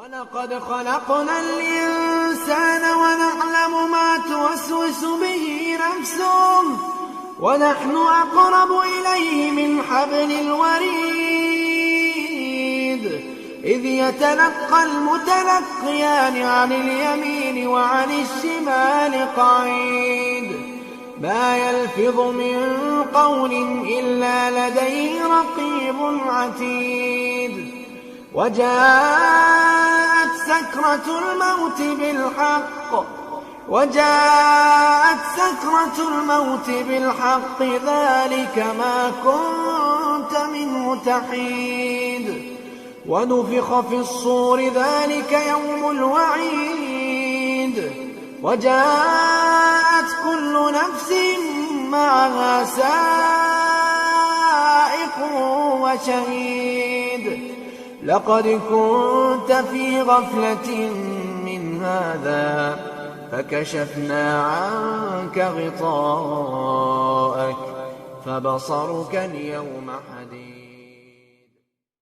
ولقد خلقنا الإنسان ونعلم ما توسوس به نفسه ونحن أقرب إليه من حبل الوريد إذ يتلقى المتلقيان عن اليمين وعن الشمال قعيد ما يلفظ من قول إلا لديه رقيب عتيد وجاءت سكرة الموت بالحق ذلك ما كنت منه تحيد ونفخ في الصور ذلك يوم الوعيد وجاءت كل نفس معها سائق وشهيد لقد كنت في غفلة من هذا فكشفنا عنك غطاءك فبصرك اليوم حديد.